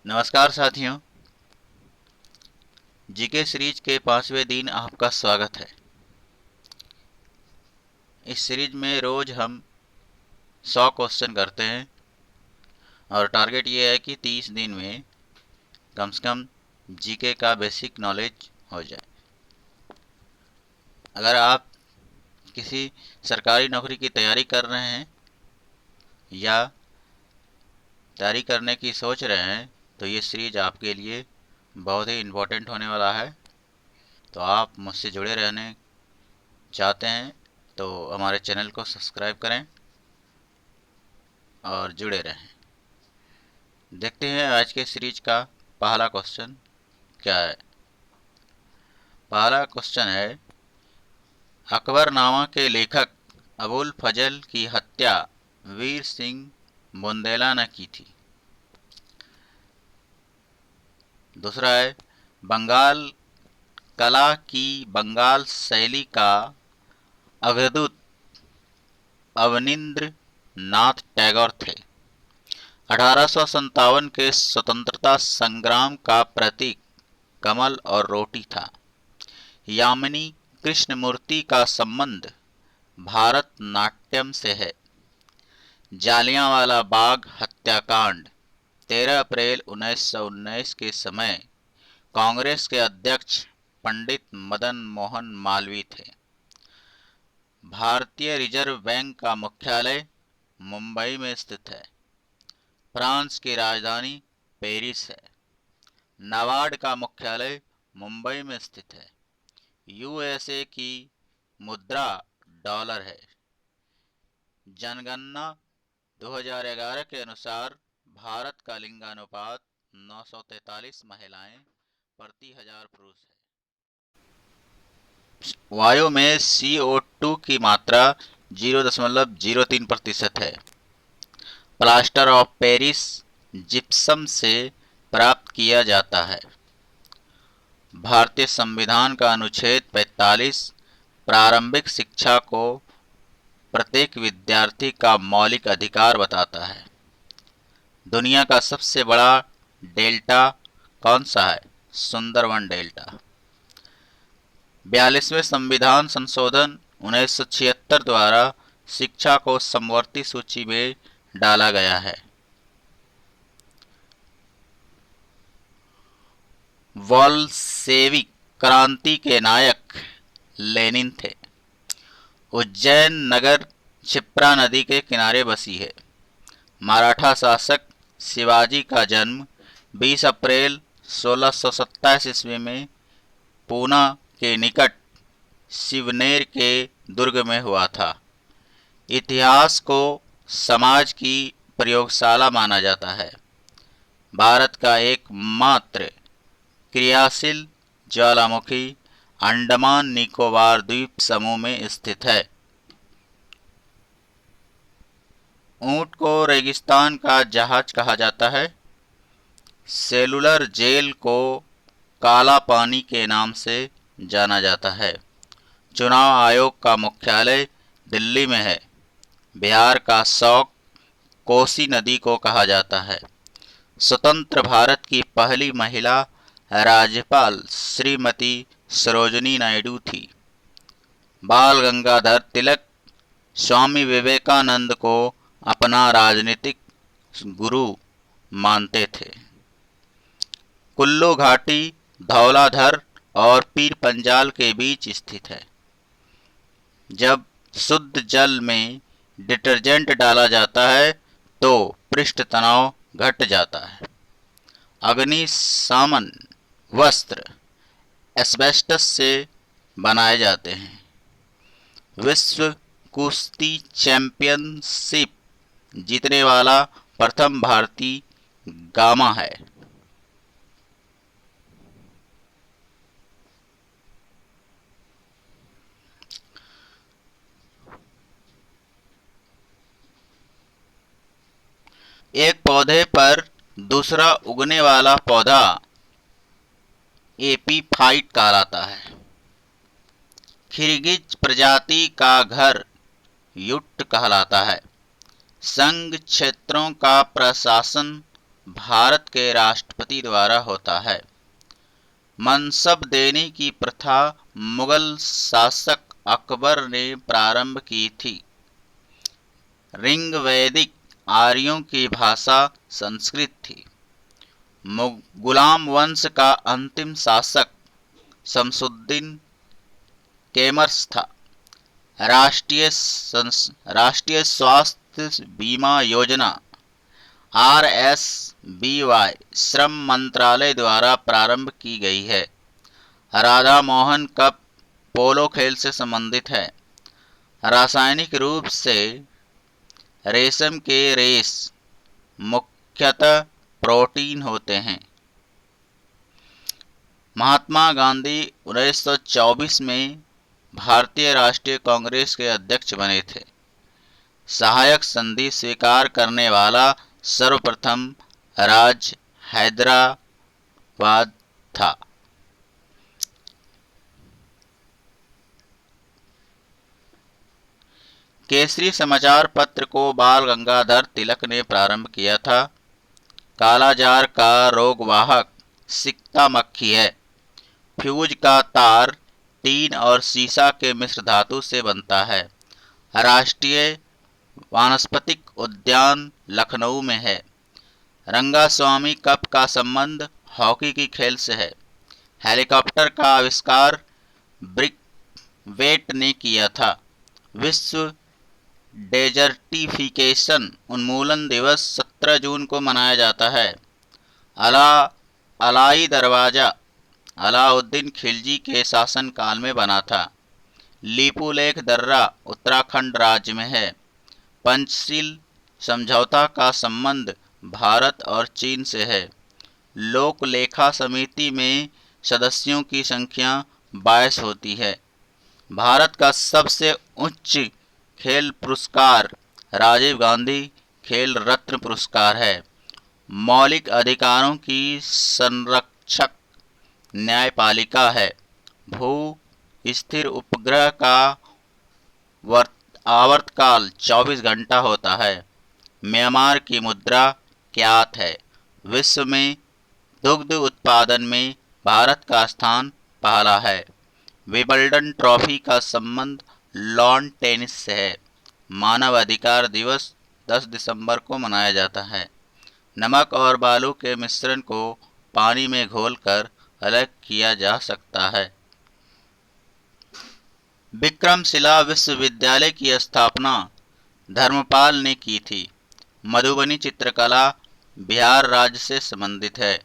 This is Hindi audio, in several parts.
नमस्कार साथियों, जीके सीरीज के 5वें दिन आपका स्वागत है। इस सीरीज में रोज हम 100 क्वेश्चन करते हैं और टारगेट ये है कि 30 दिन में कम से कम जीके का बेसिक नॉलेज हो जाए। अगर आप किसी सरकारी नौकरी की तैयारी कर रहे हैं या तैयारी करने की सोच रहे हैं तो ये सीरीज आपके लिए बहुत ही इम्पोर्टेंट होने वाला है। तो आप मुझसे जुड़े रहने चाहते हैं तो हमारे चैनल को सब्सक्राइब करें और जुड़े रहें। देखते हैं आज के सीरीज का पहला क्वेश्चन क्या है। पहला क्वेश्चन है, अकबरनामा के लेखक अबुल फजल की हत्या वीर सिंह बुंदेला ने की थी। दूसरा है, बंगाल कला की बंगाल शैली का अग्रदूत अवनींद्र नाथ टैगोर थे। 1857 के स्वतंत्रता संग्राम का प्रतीक कमल और रोटी था। यामिनी कृष्णमूर्ति का संबंध भारत नाट्यम से है। जालियांवाला बाग हत्याकांड 13 अप्रैल 1919 के समय कांग्रेस के अध्यक्ष पंडित मदन मोहन मालवीय थे। भारतीय रिजर्व बैंक का मुख्यालय मुंबई में स्थित है। फ्रांस की राजधानी पेरिस है। नाबार्ड का मुख्यालय मुंबई में स्थित है। यूएसए की मुद्रा डॉलर है। जनगणना 2011 के अनुसार भारत का लिंगानुपात 943 महिलाएं प्रति 1000 पुरुष है। वायु में CO2 की मात्रा 0.03% है। प्लास्टर ऑफ पेरिस जिप्सम से प्राप्त किया जाता है। भारतीय संविधान का अनुच्छेद 45 प्रारंभिक शिक्षा को प्रत्येक विद्यार्थी का मौलिक अधिकार बताता है। दुनिया का सबसे बड़ा डेल्टा कौन सा है? सुंदरवन डेल्टा। 42वें संविधान संशोधन 1976 द्वारा शिक्षा को समवर्ती सूची में डाला गया है। वॉल्शेविक क्रांति के नायक लेनिन थे। उज्जैन नगर क्षिप्रा नदी के किनारे बसी है। मराठा शासक शिवाजी का जन्म 20 अप्रैल 1627 ईस्वी में पूना के निकट शिवनेर के दुर्ग में हुआ था। इतिहास को समाज की प्रयोगशाला माना जाता है। भारत का एकमात्र क्रियाशील ज्वालामुखी अंडमान निकोबार द्वीप समूह में स्थित है। ऊंट को रेगिस्तान का जहाज कहा जाता है। सेलुलर जेल को काला पानी के नाम से जाना जाता है। चुनाव आयोग का मुख्यालय दिल्ली में है। बिहार का शौक कोसी नदी को कहा जाता है। स्वतंत्र भारत की पहली महिला राज्यपाल श्रीमती सरोजिनी नायडू थी। बाल गंगाधर तिलक स्वामी विवेकानंद को अपना राजनीतिक गुरु मानते थे। कुल्लू घाटी धौलाधर और पीर पंजाल के बीच स्थित है। जब शुद्ध जल में डिटर्जेंट डाला जाता है तो पृष्ठ तनाव घट जाता है। अग्निशामन वस्त्र एस्बेस्टस से बनाए जाते हैं। विश्व कुश्ती चैंपियनशिप जीतने वाला प्रथम भारतीय गामा है। एक पौधे पर दूसरा उगने वाला पौधा एपीफाइट कहलाता है। खिरगिज प्रजाति का घर युट्ट कहलाता है। संघ क्षेत्रों का प्रशासन भारत के राष्ट्रपति द्वारा होता है। मनसब देने की प्रथा मुगल शासक अकबर ने प्रारंभ की थी। ऋग्वैदिक आर्यों की भाषा संस्कृत थी। गुलाम वंश का अंतिम शासक शमसुद्दीन कैमर्स था। राष्ट्रीय स्वास्थ्य बीमा योजना RSBY श्रम मंत्रालय द्वारा प्रारंभ की गई है। राधा मोहन कप पोलो खेल से संबंधित है। रासायनिक रूप से रेशम के रेश मुख्यतः प्रोटीन होते हैं। महात्मा गांधी 1924 में भारतीय राष्ट्रीय कांग्रेस के अध्यक्ष बने थे। सहायक संधि स्वीकार करने वाला सर्वप्रथम राज्य हैदराबाद था। केसरी समाचार पत्र को बाल गंगाधर तिलक ने प्रारंभ किया था। कालाजार का रोगवाहक सिक्ता मक्खी है। फ्यूज का तार टीन और सीसा के मिश्र धातु से बनता है। राष्ट्रीय वानस्पतिक उद्यान लखनऊ में है। रंगास्वामी कप का संबंध हॉकी की खेल से है। हेलीकॉप्टर का आविष्कार ब्रिकवेट ने किया था। विश्व डेजर्टिफिकेशन उन्मूलन दिवस 17 जून को मनाया जाता है। अलाई दरवाजा अलाउद्दीन खिलजी के शासनकाल में बना था। लीपुलेख दर्रा उत्तराखंड राज्य में है। पंचशील समझौता का संबंध भारत और चीन से है। लोक लेखा समिति में सदस्यों की संख्या 22 होती है। भारत का सबसे उच्च खेल पुरस्कार राजीव गांधी खेल रत्न पुरस्कार है। मौलिक अधिकारों की संरक्षक न्यायपालिका है। भू स्थिर उपग्रह का आवर्तकाल 24 घंटा होता है। म्यांमार की मुद्रा क्यात है। विश्व में दुग्ध उत्पादन में भारत का स्थान पहला है। विंबलडन ट्रॉफी का संबंध लॉन टेनिस से है। मानव अधिकार दिवस 10 दिसंबर को मनाया जाता है। नमक और बालू के मिश्रण को पानी में घोलकर अलग किया जा सकता है। विक्रमशिला विश्वविद्यालय की स्थापना धर्मपाल ने की थी। मधुबनी चित्रकला बिहार राज्य से संबंधित है।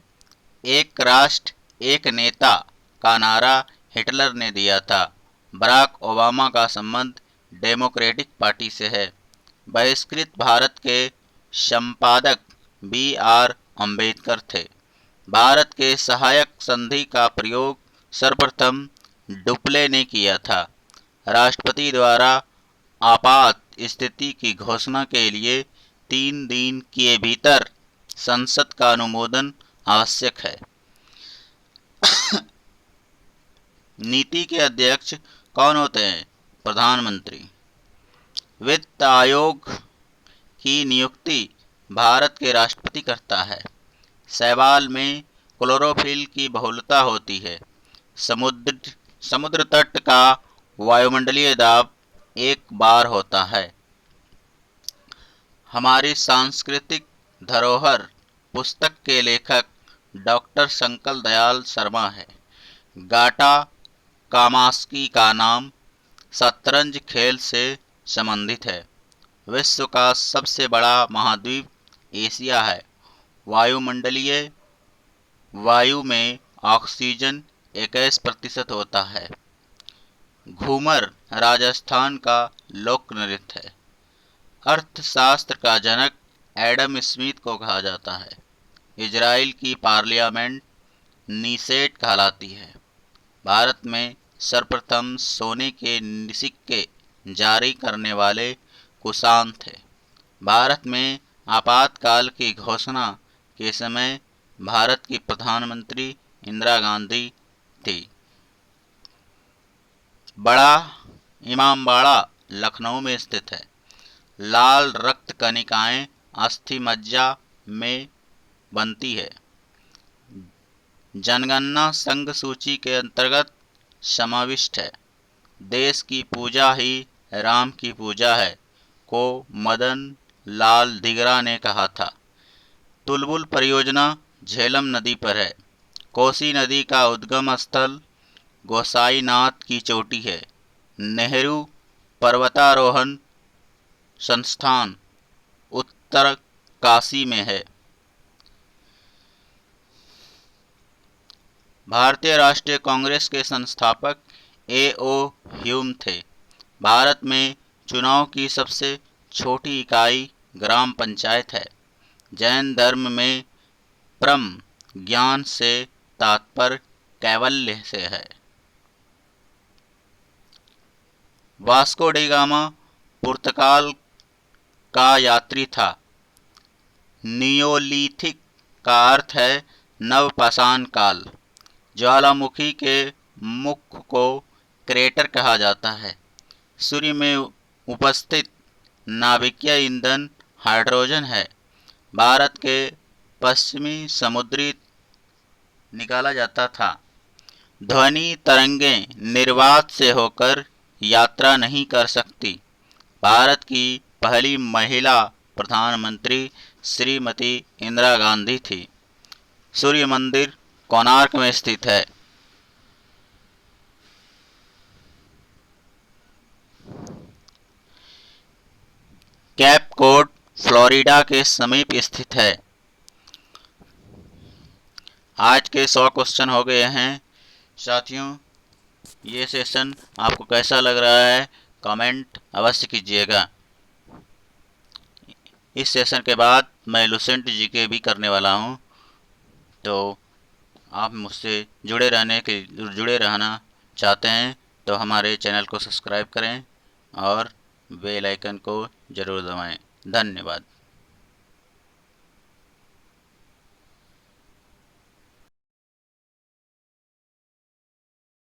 एक राष्ट्र एक नेता का नारा हिटलर ने दिया था। बराक ओबामा का संबंध डेमोक्रेटिक पार्टी से है। बहिष्कृत भारत के संपादक BR अम्बेडकर थे। भारत के सहायक संधि का प्रयोग सर्वप्रथम डुप्ले ने किया था। राष्ट्रपति द्वारा आपात स्थिति की घोषणा के लिए 3 दिन के भीतर संसद का अनुमोदन आवश्यक है। नीति के अध्यक्ष कौन होते हैं? प्रधानमंत्री। वित्त आयोग की नियुक्ति भारत के राष्ट्रपति करता है। शैवाल में क्लोरोफिल की बहुलता होती है। समुद्र तट का वायुमंडलीय दाब 1 बार होता है। हमारी सांस्कृतिक धरोहर पुस्तक के लेखक डॉक्टर शंकर दयाल शर्मा है। गाटा कामास्की का नाम शतरंज खेल से संबंधित है। विश्व का सबसे बड़ा महाद्वीप एशिया है। वायुमंडलीय वायु में ऑक्सीजन 21% होता है। घूमर राजस्थान का लोक नृत्य है। अर्थशास्त्र का जनक एडम स्मिथ को कहा जाता है। इजराइल की पार्लियामेंट नीसेट कहलाती है। भारत में सर्वप्रथम सोने के सिक्के जारी करने वाले कुषाण थे। भारत में आपातकाल की घोषणा के समय भारत की प्रधानमंत्री इंदिरा गांधी थी। बड़ा इमामबाड़ा लखनऊ में स्थित है। लाल रक्त कणिकाएं अस्थि मज्जा में बनती है। जनगणना संघ सूची के अंतर्गत समाविष्ट है। देश की पूजा ही राम की पूजा है को मदन लाल धिगरा ने कहा था। तुलबुल परियोजना झेलम नदी पर है। कोसी नदी का उद्गम स्थल गोसाईनाथ की चोटी है। नेहरू पर्वतारोहण संस्थान उत्तर काशी में है। भारतीय राष्ट्रीय कांग्रेस के संस्थापक ए.ओ. ह्यूम थे। भारत में चुनाव की सबसे छोटी इकाई ग्राम पंचायत है। जैन धर्म में ब्रह्म ज्ञान से तात्पर्य कैवल्य से है। वास्को डी गामा पुर्तगाल का यात्री था। नियोलिथिक का अर्थ है नवपाषाण काल। ज्वालामुखी के मुख को क्रेटर कहा जाता है। सूर्य में उपस्थित नाभिकीय ईंधन हाइड्रोजन है। भारत के पश्चिमी समुद्री निकाला जाता था। ध्वनि तरंगें निर्वात से होकर यात्रा नहीं कर सकती। भारत की पहली महिला प्रधानमंत्री श्रीमती इंदिरा गांधी थी। सूर्य मंदिर कोणार्क में स्थित है। कैप कोड फ्लोरिडा के समीप स्थित है। आज के 100 क्वेश्चन हो गए हैं। साथियों, ये सेशन आपको कैसा लग रहा है कमेंट अवश्य कीजिएगा। इस सेशन के बाद मैं लुसेंट जीके भी करने वाला हूँ, तो आप मुझसे जुड़े रहना चाहते हैं तो हमारे चैनल को सब्सक्राइब करें और बेल आइकन को ज़रूर दबाएं। धन्यवाद।